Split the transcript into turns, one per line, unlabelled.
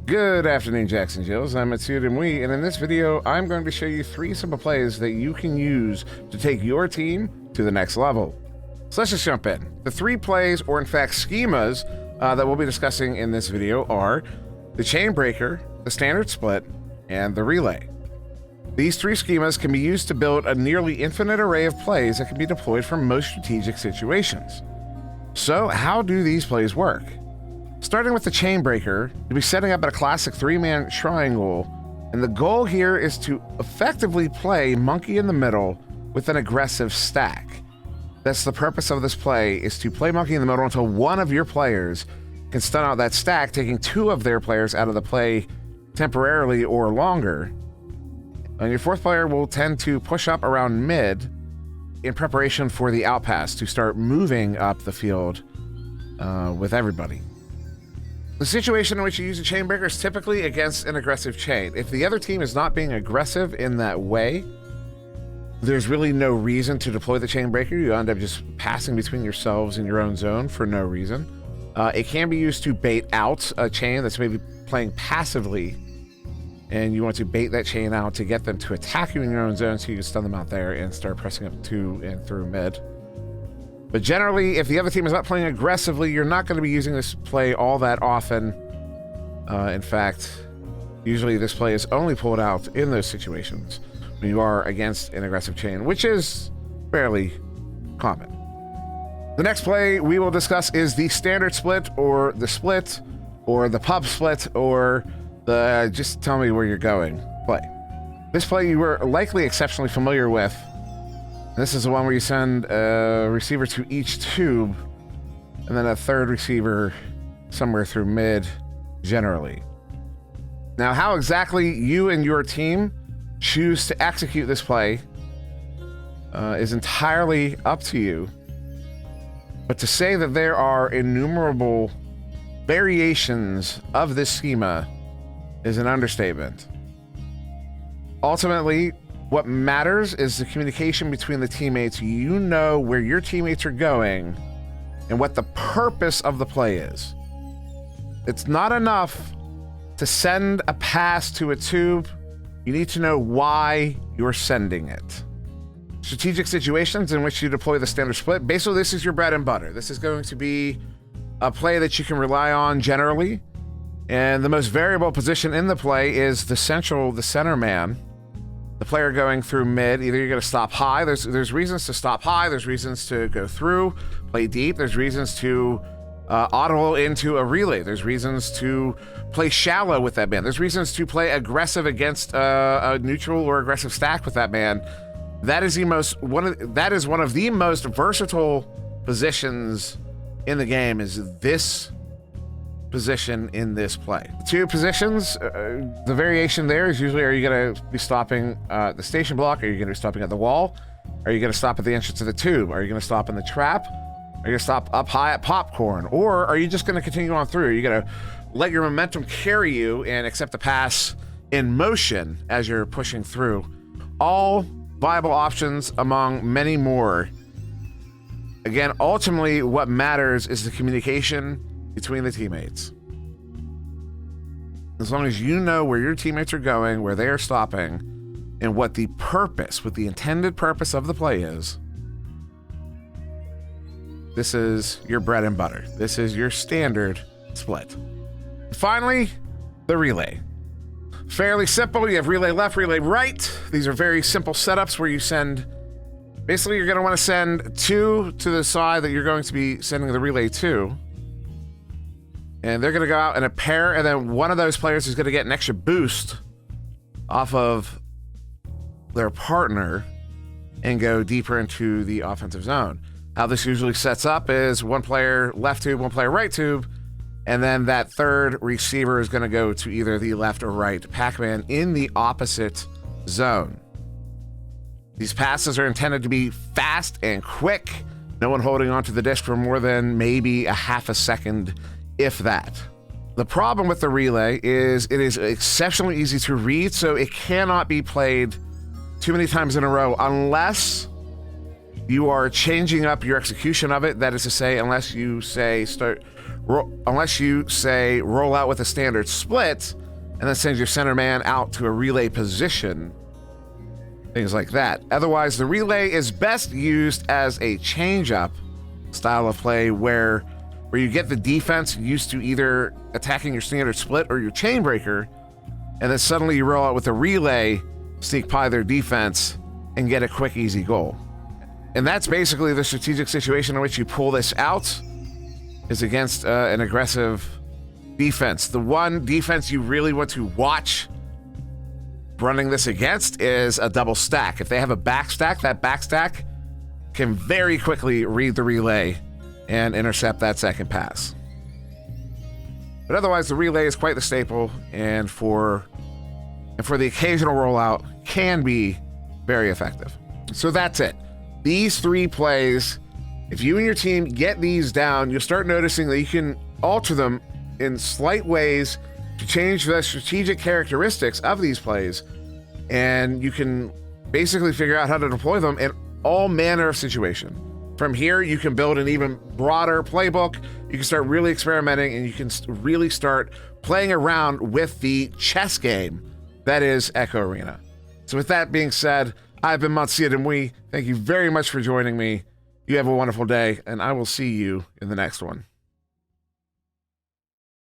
Good afternoon, Jackson Jills. I'm SirDimwi, and in this video, I'm going to show you 3 simple plays that you can use to take your team to the next level. So let's just jump in. The 3 plays, or in fact schemas, that we'll be discussing in this video are the chain breaker, the standard split, and the relay. These 3 schemas can be used to build a nearly infinite array of plays that can be deployed for most strategic situations. So how do these plays work? Starting with the chain breaker, you'll be setting up a classic 3-man triangle, and the goal here is to effectively play monkey in the middle with an aggressive stack. That's the purpose of this play, is to play monkey in the middle until one of your players can stun out that stack, taking 2 of their players out of the play temporarily or longer. And your 4th player will tend to push up around mid in preparation for the outpass to start moving up the field with everybody. The situation in which you use a chain breaker is typically against an aggressive chain. If the other team is not being aggressive in that way, there's really no reason to deploy the chain breaker. You end up just passing between yourselves in your own zone for no reason. It can be used to bait out a chain that's maybe playing passively, and you want to bait that chain out to get them to attack you in your own zone so you can stun them out there and start pressing up to and through mid. But generally, if the other team is not playing aggressively, you're not going to be using this play all that often. In fact, usually this play is only pulled out in those situations when you are against an aggressive chain, which is fairly common. The next play we will discuss is the standard split, or the pub split, or the just tell me where you're going play. This play you were likely exceptionally familiar with. This is the one where you send a receiver to each tube, and then a 3rd receiver somewhere through mid, generally. Now, how exactly you and your team choose to execute this play is entirely up to you. But to say that there are innumerable variations of this schema is an understatement. Ultimately, what matters is the communication between the teammates. You know where your teammates are going and what the purpose of the play is. It's not enough to send a pass to a tube. You need to know why you're sending it. Strategic situations in which you deploy the standard split. Basically, this is your bread and butter. This is going to be a play that you can rely on generally. And the most variable position in the play is the center man. The player going through mid. Either you're going to stop high. There's reasons to stop high. There's reasons to go through, play deep. There's reasons to audible into a relay. There's reasons to play shallow with that man. There's reasons to play aggressive against a neutral or aggressive stack with that man. That is one of the most versatile positions in the game. Is this position in this play? 2 positions, the variation there is usually, are you going to be stopping the station block? Are you going to be stopping at the wall? Are you going to stop at the entrance of the tube? Are you going to stop in the trap? Are you going to stop up high at popcorn? Or are you just going to continue on through? Are you going to let your momentum carry you and accept the pass in motion as you're pushing through? All viable options among many more. Again, ultimately what matters is the communication between the teammates. As long as you know where your teammates are going, where they are stopping, and what the intended purpose of the play is, this is your bread and butter. This is your standard split. Finally, the relay. Fairly simple. You have relay left, relay right. These are very simple setups where you send, basically you're going to want to send 2 to the side that you're going to be sending the relay to. And they're going to go out in a pair, and then one of those players is going to get an extra boost off of their partner and go deeper into the offensive zone. How this usually sets up is 1 player left tube, 1 player right tube, and then that 3rd receiver is going to go to either the left or right Pac-Man in the opposite zone. These passes are intended to be fast and quick. No one holding onto the disc for more than maybe a half a second, if that. The problem with the relay is it is exceptionally easy to read, so it cannot be played too many times in a row unless you are changing up your execution of it. That is to say, unless you say start unless you say roll out with a standard split and then send your center man out to a relay position, things like that. Otherwise, the relay is best used as a change-up style of play where you get the defense used to either attacking your standard split or your chain breaker, and then suddenly you roll out with a relay, sneak pie their defense, and get a quick, easy goal. And that's basically the strategic situation in which you pull this out, is against an aggressive defense. The one defense you really want to watch running this against is a double stack. If they have a back stack, that back stack can very quickly read the relay and intercept that second pass. But otherwise, the relay is quite the staple, and for the occasional rollout, can be very effective. So that's it. These 3 plays, if you and your team get these down, you'll start noticing that you can alter them in slight ways to change the strategic characteristics of these plays, and you can basically figure out how to deploy them in all manner of situation. From here, you can build an even broader playbook. You can start really experimenting, and you can really start playing around with the chess game that is Echo Arena. So with that being said, I've been SirDimwi. Thank you very much for joining me. You have a wonderful day, and I will see you in the next one.